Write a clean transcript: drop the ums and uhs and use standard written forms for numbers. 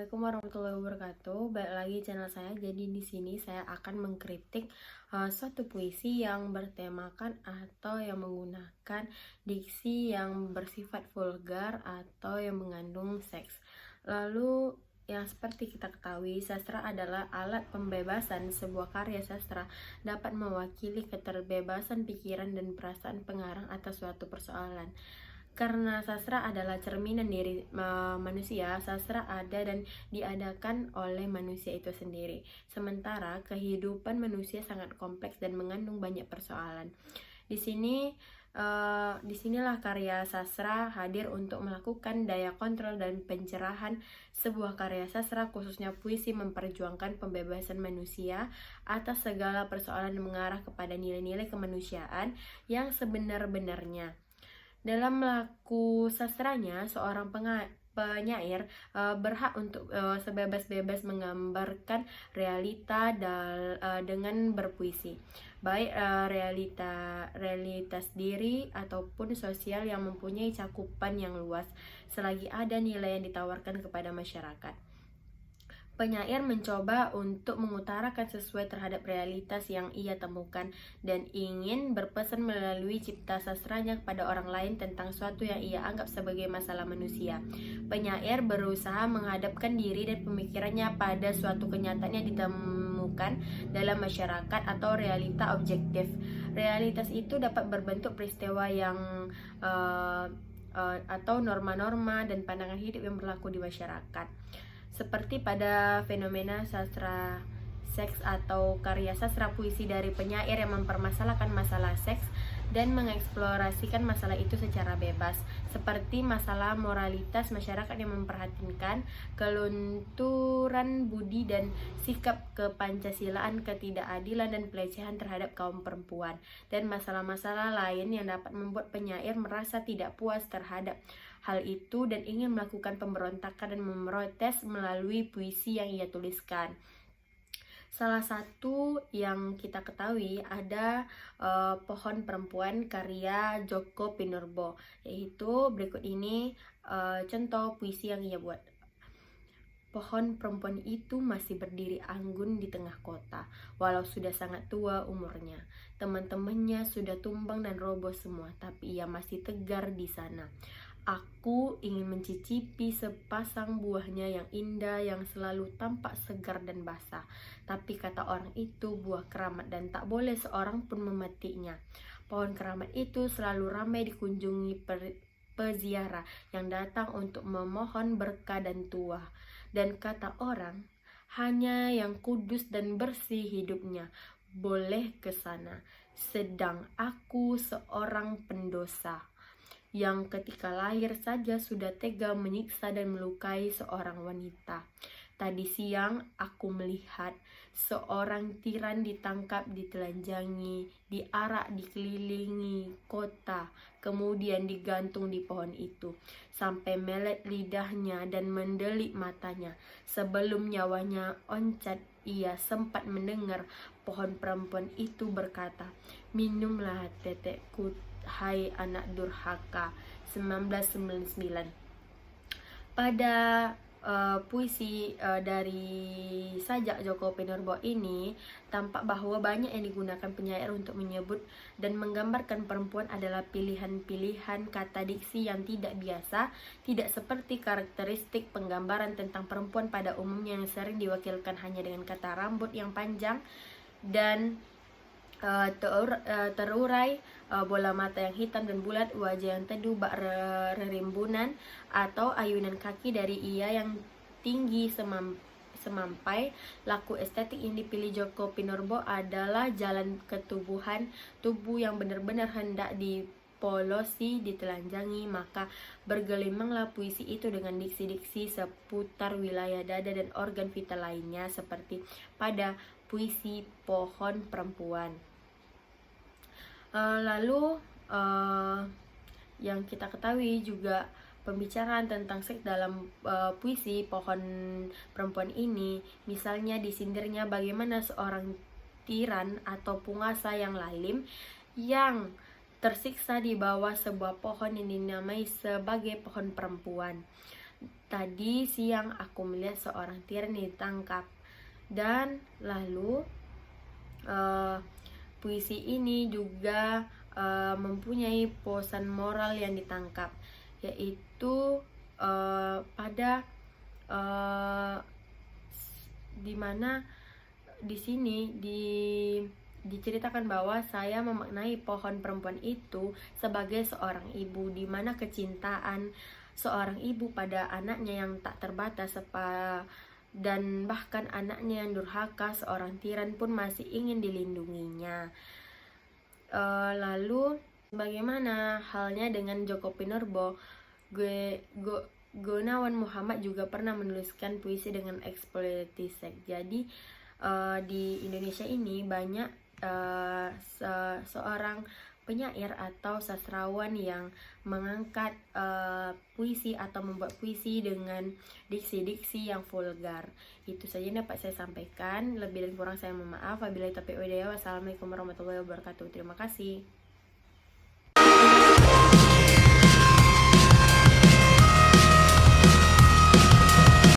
Assalamualaikum warahmatullahi wabarakatuh. Balik lagi channel saya. Jadi di sini saya akan mengkritik suatu puisi yang bertemakan atau yang menggunakan diksi yang bersifat vulgar atau yang mengandung seks. Lalu yang seperti kita ketahui, sastra adalah alat pembebasan. Sebuah karya sastra dapat mewakili keterbebasan pikiran dan perasaan pengarang atas suatu persoalan. Karena sastra adalah cerminan diri manusia, sastra ada dan diadakan oleh manusia itu sendiri. Sementara kehidupan manusia sangat kompleks dan mengandung banyak persoalan. Disinilah karya sastra hadir untuk melakukan daya kontrol dan pencerahan. Sebuah karya sastra, khususnya puisi, memperjuangkan pembebasan manusia atas segala persoalan yang mengarah kepada nilai-nilai kemanusiaan yang sebenar-benarnya. Dalam laku sastranya, seorang penyair berhak untuk sebebas-bebas menggambarkan realita dengan berpuisi, baik realitas diri ataupun sosial yang mempunyai cakupan yang luas, selagi ada nilai yang ditawarkan kepada masyarakat. Penyair mencoba untuk mengutarakan sesuai terhadap realitas yang ia temukan dan ingin berpesan melalui cipta sastranya kepada orang lain tentang suatu yang ia anggap sebagai masalah manusia. Penyair berusaha menghadapkan diri dan pemikirannya pada suatu kenyataan yang ditemukan dalam masyarakat atau realita objektif. Realitas itu dapat berbentuk peristiwa yang atau norma-norma dan pandangan hidup yang berlaku di masyarakat. Seperti pada fenomena sastra seks atau karya sastra puisi dari penyair yang mempermasalahkan masalah seks dan mengeksplorasikan masalah itu secara bebas, seperti masalah moralitas masyarakat yang memperhatikan kelunturan budi dan sikap kepancasilaan, ketidakadilan dan pelecehan terhadap kaum perempuan, dan masalah-masalah lain yang dapat membuat penyair merasa tidak puas terhadap hal itu dan ingin melakukan pemberontakan dan memprotes melalui puisi yang ia tuliskan. Salah satu yang kita ketahui ada Pohon Perempuan karya Djoko Pinurbo, yaitu berikut ini contoh puisi yang ia buat. Pohon perempuan itu masih berdiri anggun di tengah kota, walau sudah sangat tua umurnya. Teman-temannya sudah tumbang dan roboh semua, tapi ia masih tegar di sana. Aku ingin mencicipi sepasang buahnya yang indah, yang selalu tampak segar dan basah. Tapi kata orang itu buah keramat dan tak boleh seorang pun memetiknya. Pohon keramat itu selalu ramai dikunjungi peziarah yang datang untuk memohon berkah dan tuah. Dan kata orang, hanya yang kudus dan bersih hidupnya boleh ke sana. Sedang aku seorang pendosa yang ketika lahir saja sudah tega menyiksa dan melukai seorang wanita. Tadi siang aku melihat seorang tiran ditangkap, ditelanjangi, diarak dikelilingi kota, kemudian digantung di pohon itu, sampai melet lidahnya dan mendelik matanya. Sebelum nyawanya oncat, ia sempat mendengar pohon perempuan itu berkata, "Minumlah tetekku, hai anak durhaka." 1999. Pada puisi dari sajak Djoko Pinurbo ini tampak bahwa banyak yang digunakan penyair untuk menyebut dan menggambarkan perempuan adalah pilihan-pilihan kata diksi yang tidak biasa, tidak seperti karakteristik penggambaran tentang perempuan pada umumnya yang sering diwakilkan hanya dengan kata rambut yang panjang dan terurai, bola mata yang hitam dan bulat, wajah yang teduh bak rerimbunan, atau ayunan kaki dari ia yang tinggi semampai. Laku estetik yang dipilih Djoko Pinurbo adalah jalan ketubuhan, tubuh yang benar-benar hendak dipolosi, ditelanjangi. Maka bergelimanglah puisi itu dengan diksi-diksi seputar wilayah dada dan organ vital lainnya, seperti pada puisi Pohon Perempuan. Lalu yang kita ketahui juga pembicaraan tentang seks dalam puisi Pohon Perempuan ini, misalnya disindirnya bagaimana seorang tiran atau penguasa yang lalim yang tersiksa di bawah sebuah pohon yang dinamai sebagai pohon perempuan. tadi siang aku melihat seorang tiran ditangkap. Dan lalu puisi ini juga mempunyai pesan moral yang ditangkap, yaitu pada dimana di sini diceritakan bahwa saya memaknai pohon perempuan itu sebagai seorang ibu, di mana kecintaan seorang ibu pada anaknya yang tak terbatas dan bahkan anaknya yang durhaka, seorang tiran pun masih ingin dilindunginya. Lalu bagaimana halnya dengan Djoko Pinurbo? Gunawan Muhammad juga pernah menuliskan puisi dengan eksploitasi seks. Jadi di Indonesia ini banyak seorang penyair atau sastrawan yang mengangkat puisi atau membuat puisi dengan diksi-diksi yang vulgar. Itu saja yang dapat saya sampaikan. Lebih dan kurang saya mohon maaf. Wabillahi taufiq wal hidayah. Wassalamualaikum warahmatullahi wabarakatuh. Terima kasih.